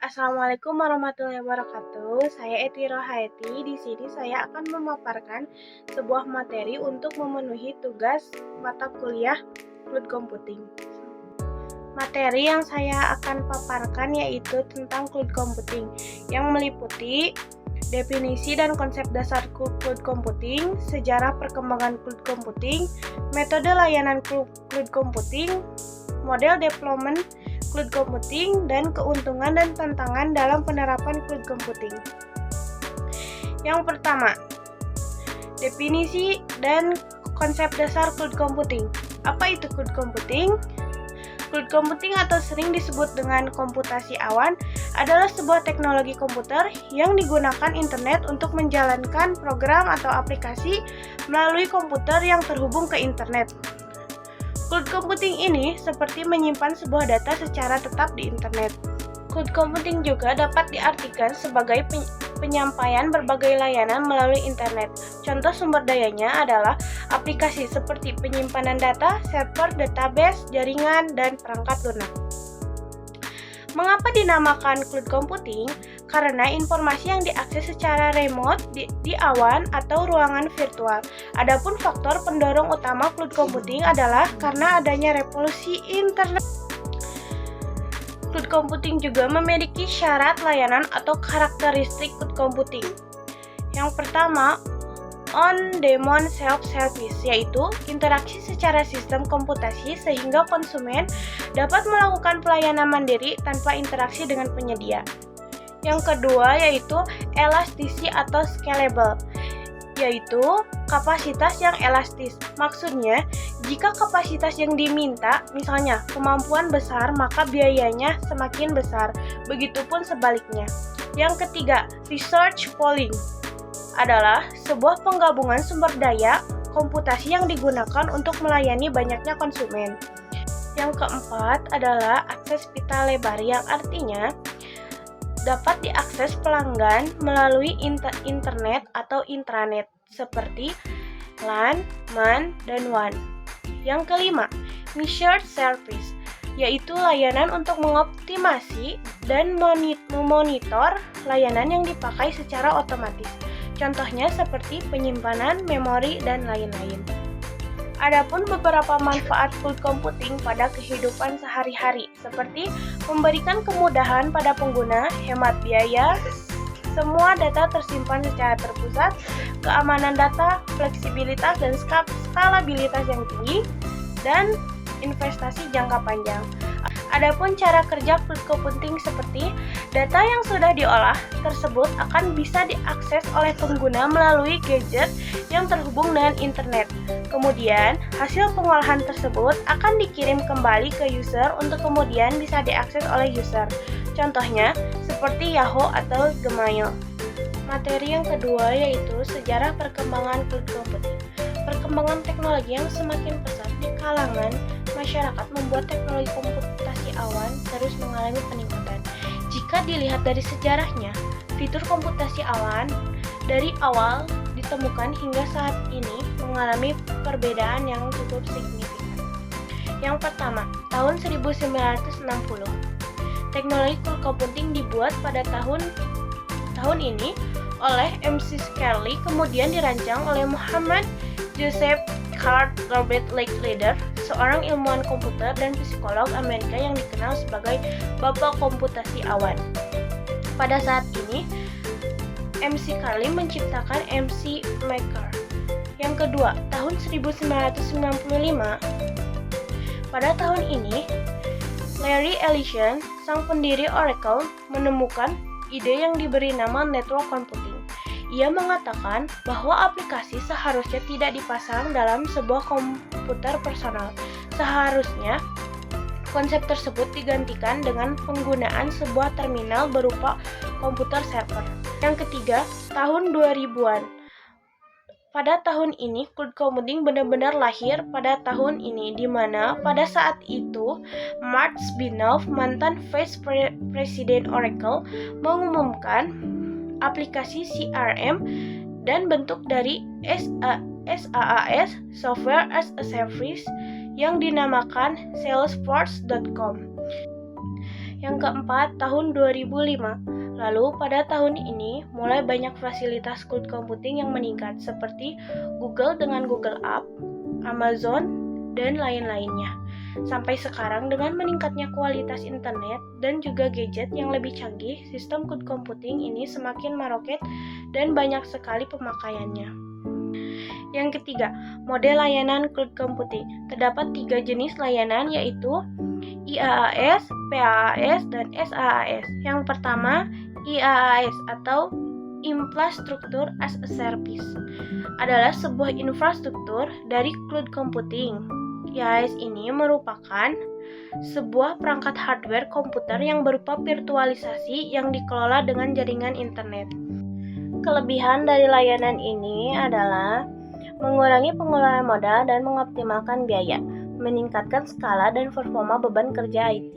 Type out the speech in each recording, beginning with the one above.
Assalamualaikum warahmatullahi wabarakatuh. Saya Eti Rohaiti. Di sini saya akan memaparkan sebuah materi untuk memenuhi tugas mata kuliah Cloud Computing. Materi yang saya akan paparkan yaitu tentang Cloud Computing yang meliputi definisi dan konsep dasar Cloud Computing, sejarah perkembangan Cloud Computing, metode layanan Cloud Computing, model development Cloud Computing, dan keuntungan dan tantangan dalam penerapan Cloud Computing. Yang pertama, definisi dan konsep dasar Cloud Computing. Apa itu Cloud Computing? Cloud Computing atau sering disebut dengan komputasi awan adalah sebuah teknologi komputer yang digunakan internet untuk menjalankan program atau aplikasi melalui komputer yang terhubung ke internet. Cloud computing ini seperti menyimpan sebuah data secara tetap di internet. Cloud computing juga dapat diartikan sebagai penyampaian berbagai layanan melalui internet. Contoh sumber dayanya adalah aplikasi seperti penyimpanan data, server, database, jaringan, dan perangkat lunak. Mengapa dinamakan cloud computing? Karena informasi yang diakses secara remote di awan atau ruangan virtual. Adapun faktor pendorong utama cloud computing adalah karena adanya revolusi internet. Cloud computing juga memiliki syarat layanan atau karakteristik cloud computing. Yang pertama, on-demand self-service, yaitu interaksi secara sistem komputasi sehingga konsumen dapat melakukan pelayanan mandiri tanpa interaksi dengan penyedia. Yang kedua yaitu elasticity atau scalable, yaitu kapasitas yang elastis. Maksudnya, jika kapasitas yang diminta, misalnya kemampuan besar, maka biayanya semakin besar. Begitupun sebaliknya. Yang ketiga, research pooling adalah sebuah penggabungan sumber daya komputasi yang digunakan untuk melayani banyaknya konsumen. Yang keempat adalah akses pita lebar, yang artinya dapat diakses pelanggan melalui internet atau intranet seperti LAN, MAN, dan WAN. Yang kelima, measured service, yaitu layanan untuk mengoptimasi dan memonitor layanan yang dipakai secara otomatis. Contohnya seperti penyimpanan, memori, dan lain-lain. Adapun beberapa manfaat cloud computing pada kehidupan sehari-hari seperti memberikan kemudahan pada pengguna, hemat biaya, semua data tersimpan secara terpusat, keamanan data, fleksibilitas dan skalabilitas yang tinggi, dan investasi jangka panjang. Adapun cara kerja cloud computing seperti data yang sudah diolah tersebut akan bisa diakses oleh pengguna melalui gadget yang terhubung dengan internet. Kemudian, hasil pengolahan tersebut akan dikirim kembali ke user untuk kemudian bisa diakses oleh user. Contohnya, seperti Yahoo atau Gmail. Materi yang kedua yaitu sejarah perkembangan cloud computing. Perkembangan teknologi yang semakin pesat di kalangan masyarakat membuat teknologi komputasi awan terus mengalami peningkatan. Jika dilihat dari sejarahnya, fitur komputasi awan dari awal ditemukan hingga saat ini mengalami perbedaan yang cukup signifikan. Yang pertama, tahun 1960. Teknologi cloud computing dibuat pada tahun ini oleh M.C. Scarlett, kemudian dirancang oleh Muhammad Joseph Card Robert Leiter, seorang ilmuwan komputer dan psikolog Amerika yang dikenal sebagai Bapak Komputasi Awan. Pada saat ini, M.C. Scarlett menciptakan M.C. Maker. Yang kedua, tahun 1995. Pada tahun ini, Larry Ellison, sang pendiri Oracle, menemukan ide yang diberi nama network computing. Ia mengatakan bahwa aplikasi seharusnya tidak dipasang dalam sebuah komputer personal. Seharusnya konsep tersebut digantikan dengan penggunaan sebuah terminal berupa komputer server. Yang ketiga, tahun 2000-an. Pada tahun ini, cloud computing benar-benar lahir pada tahun ini, di mana pada saat itu Mark Benioff, mantan Vice President Oracle, mengumumkan aplikasi CRM dan bentuk dari SaaS (Software as a Service) yang dinamakan Salesforce.com. Yang keempat, tahun 2005. Lalu pada tahun ini mulai banyak fasilitas cloud computing yang meningkat seperti Google dengan Google Apps, Amazon, dan lain-lainnya. Sampai sekarang dengan meningkatnya kualitas internet dan juga gadget yang lebih canggih, sistem cloud computing ini semakin meroket dan banyak sekali pemakaiannya. Yang ketiga, model layanan cloud computing. Terdapat 3 jenis layanan yaitu IaaS, PaaS, dan SaaS. Yang pertama, IaaS atau Infrastructure as a Service adalah sebuah infrastruktur dari cloud computing. IaaS ini merupakan sebuah perangkat hardware komputer yang berupa virtualisasi yang dikelola dengan jaringan internet. Kelebihan dari layanan ini adalah mengurangi pengeluaran modal dan mengoptimalkan biaya, meningkatkan skala dan performa beban kerja IT,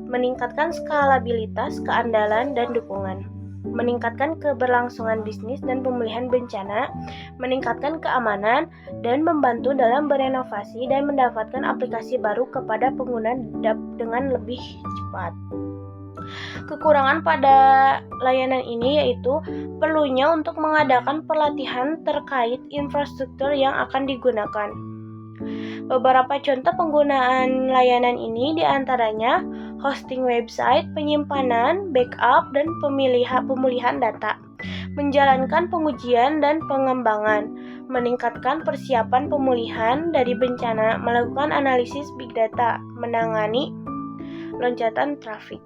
meningkatkan skalabilitas, keandalan, dan dukungan, meningkatkan keberlangsungan bisnis dan pemulihan bencana, meningkatkan keamanan, dan membantu dalam berenovasi dan mendapatkan aplikasi baru kepada pengguna dengan lebih cepat. Kekurangan pada layanan ini yaitu perlunya untuk mengadakan pelatihan terkait infrastruktur yang akan digunakan. Beberapa contoh penggunaan layanan ini diantaranya hosting website, penyimpanan, backup, dan pemulihan data, menjalankan pengujian dan pengembangan, meningkatkan persiapan pemulihan dari bencana, melakukan analisis big data, menangani loncatan trafik.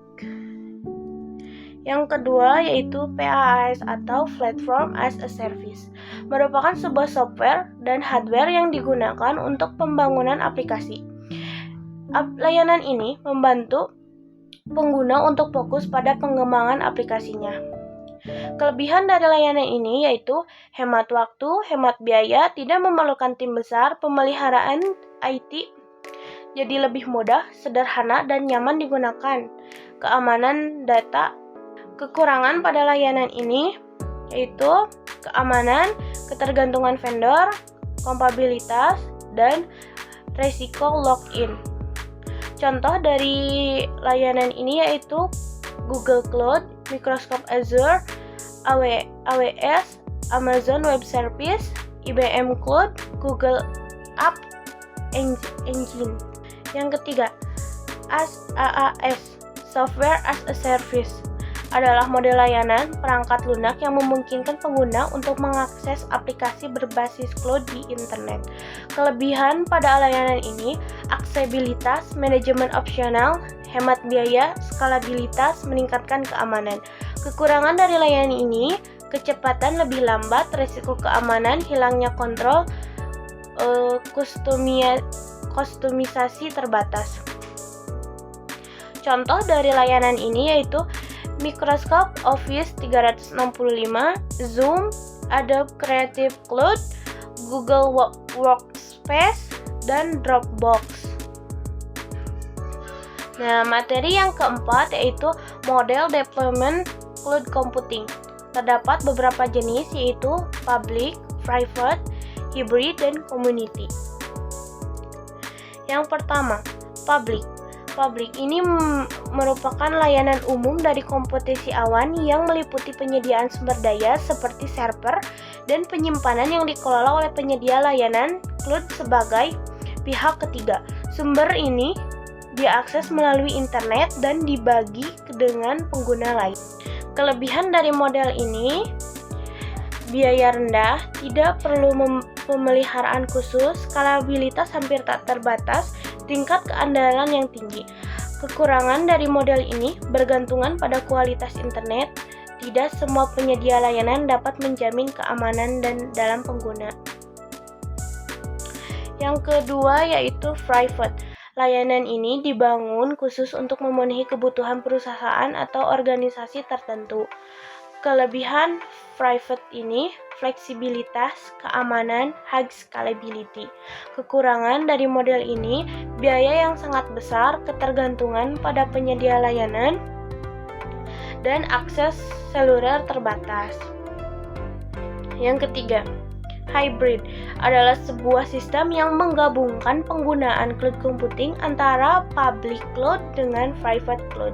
Yang kedua yaitu PaaS atau Platform as a Service, merupakan sebuah software dan hardware yang digunakan untuk pembangunan aplikasi. Layanan ini membantu pengguna untuk fokus pada pengembangan aplikasinya. Kelebihan dari layanan ini yaitu hemat waktu, hemat biaya, tidak memerlukan tim besar, pemeliharaan IT jadi lebih mudah, sederhana, dan nyaman digunakan. Keamanan data. Kekurangan pada layanan ini yaitu keamanan, ketergantungan vendor, kompatibilitas, dan resiko login. Contoh dari layanan ini yaitu Google Cloud, Microsoft Azure, AWS, Amazon Web Service, IBM Cloud, Google App Engine. Yang ketiga, SaaS, Software as a Service, adalah model layanan perangkat lunak yang memungkinkan pengguna untuk mengakses aplikasi berbasis cloud di internet. Kelebihan pada layanan ini, aksesibilitas, manajemen opsional, hemat biaya, skalabilitas, meningkatkan keamanan. Kekurangan dari layanan ini, kecepatan lebih lambat, risiko keamanan, hilangnya kontrol, kustomisasi terbatas. Contoh dari layanan ini yaitu Microsoft Office 365, Zoom, Adobe Creative Cloud, Google Workspace, dan Dropbox. Nah, materi yang keempat yaitu model deployment cloud computing. Terdapat beberapa jenis yaitu public, private, hybrid, dan community. Yang pertama, public. Public ini merupakan layanan umum dari komputasi awan yang meliputi penyediaan sumber daya seperti server dan penyimpanan yang dikelola oleh penyedia layanan cloud sebagai pihak ketiga. Sumber ini diakses melalui internet dan dibagi dengan pengguna lain. Kelebihan dari model ini, biaya rendah, tidak perlu pemeliharaan khusus, skalabilitas hampir tak terbatas, tingkat keandalan yang tinggi. Kekurangan dari model ini bergantungan pada kualitas internet. Tidak semua penyedia layanan dapat menjamin keamanan dan dalam pengguna. Yang kedua yaitu private. Layanan ini dibangun khusus untuk memenuhi kebutuhan perusahaan atau organisasi tertentu. Kelebihan private ini, fleksibilitas, keamanan, high scalability. Kekurangan dari model ini, biaya yang sangat besar, ketergantungan pada penyedia layanan, dan akses seluler terbatas. Yang ketiga, hybrid adalah sebuah sistem yang menggabungkan penggunaan cloud computing antara public cloud dengan private cloud.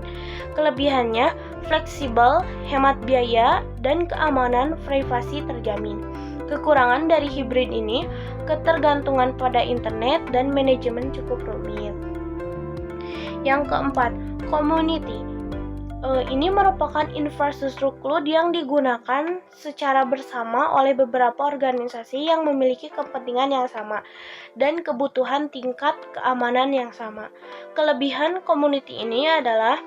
Kelebihannya, fleksibel, hemat biaya, dan keamanan privasi terjamin. Kekurangan dari hybrid ini, ketergantungan pada internet dan manajemen cukup rumit. Yang keempat, community. Ini merupakan infrastruktur cloud yang digunakan secara bersama oleh beberapa organisasi yang memiliki kepentingan yang sama dan kebutuhan tingkat keamanan yang sama. Kelebihan community ini adalah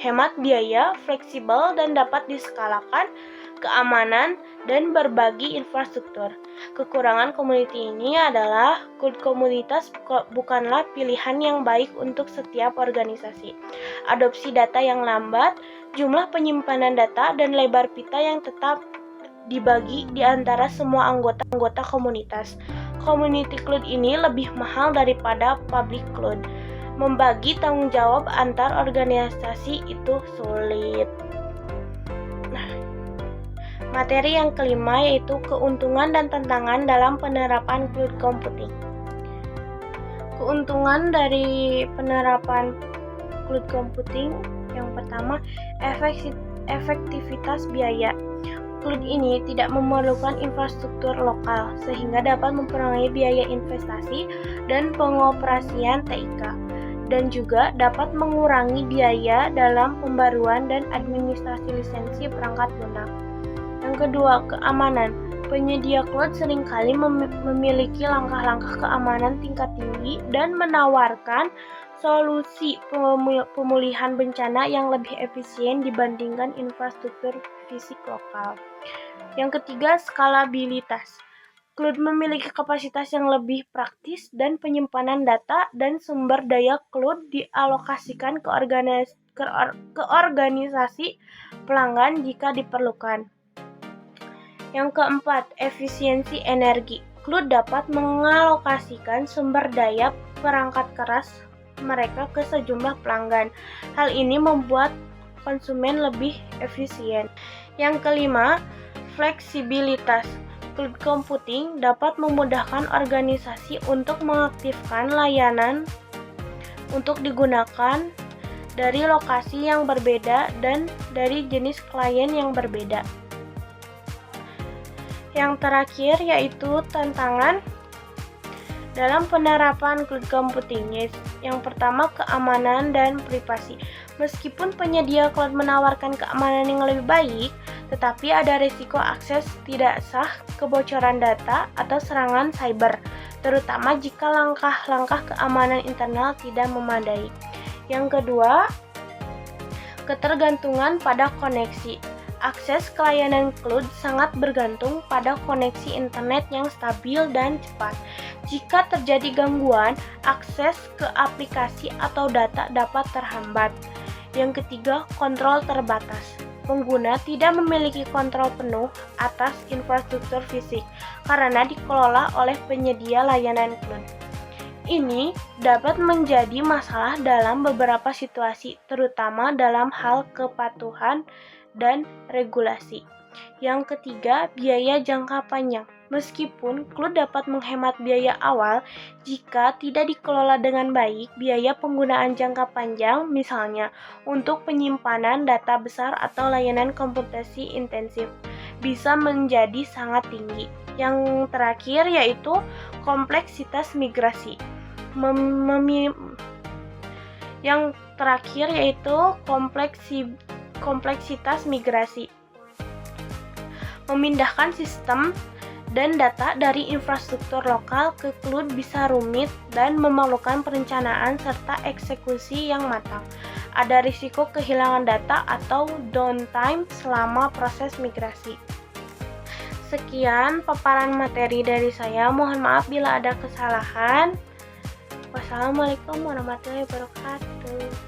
hemat biaya, fleksibel, dan dapat diskalakan, keamanan, dan berbagi infrastruktur. Kekurangan community ini adalah cloud komunitas bukanlah pilihan yang baik untuk setiap organisasi. Adopsi data yang lambat, jumlah penyimpanan data, dan lebar pita yang tetap dibagi di antara semua anggota komunitas. Community cloud ini lebih mahal daripada public cloud. Membagi tanggung jawab antar organisasi itu sulit. Materi yang kelima yaitu keuntungan dan tantangan dalam penerapan cloud computing. Keuntungan dari penerapan cloud computing yang pertama, efektivitas biaya. Cloud ini tidak memerlukan infrastruktur lokal sehingga dapat mempengaruhi biaya investasi dan pengoperasian TIK, dan juga dapat mengurangi biaya dalam pembaruan dan administrasi lisensi perangkat lunak. Yang kedua, keamanan. Penyedia cloud seringkali memiliki langkah-langkah keamanan tingkat tinggi dan menawarkan solusi pemulihan bencana yang lebih efisien dibandingkan infrastruktur fisik lokal. Yang ketiga, skalabilitas. Cloud memiliki kapasitas yang lebih praktis dan penyimpanan data dan sumber daya cloud dialokasikan ke organisasi pelanggan jika diperlukan. Yang keempat, efisiensi energi. Cloud dapat mengalokasikan sumber daya perangkat keras mereka ke sejumlah pelanggan. Hal ini membuat konsumen lebih efisien. Yang kelima, fleksibilitas. Cloud computing dapat memudahkan organisasi untuk mengaktifkan layanan untuk digunakan dari lokasi yang berbeda dan dari jenis klien yang berbeda. Yang terakhir yaitu tantangan dalam penerapan cloud computing. Yang pertama, keamanan dan privasi. Meskipun penyedia cloud menawarkan keamanan yang lebih baik, tetapi ada risiko akses tidak sah, kebocoran data, atau serangan cyber, terutama jika langkah-langkah keamanan internal tidak memadai. Yang kedua, ketergantungan pada koneksi. Akses ke layanan cloud sangat bergantung pada koneksi internet yang stabil dan cepat. Jika terjadi gangguan, akses ke aplikasi atau data dapat terhambat. Yang ketiga, kontrol terbatas. Pengguna tidak memiliki kontrol penuh atas infrastruktur fisik karena dikelola oleh penyedia layanan cloud. Ini dapat menjadi masalah dalam beberapa situasi, terutama dalam hal kepatuhan dan regulasi. Yang ketiga, biaya jangka panjang. Meskipun cloud dapat menghemat biaya awal, jika tidak dikelola dengan baik, biaya penggunaan jangka panjang, misalnya untuk penyimpanan data besar atau layanan komputasi intensif, bisa menjadi sangat tinggi. Yang terakhir yaitu kompleksitas migrasi. Kompleksitas migrasi. Memindahkan sistem dan data dari infrastruktur lokal ke cloud bisa rumit dan memerlukan perencanaan serta eksekusi yang matang. Ada risiko kehilangan data atau downtime selama proses migrasi. Sekian paparan materi dari saya. Mohon maaf bila ada kesalahan. Wassalamualaikum warahmatullahi wabarakatuh.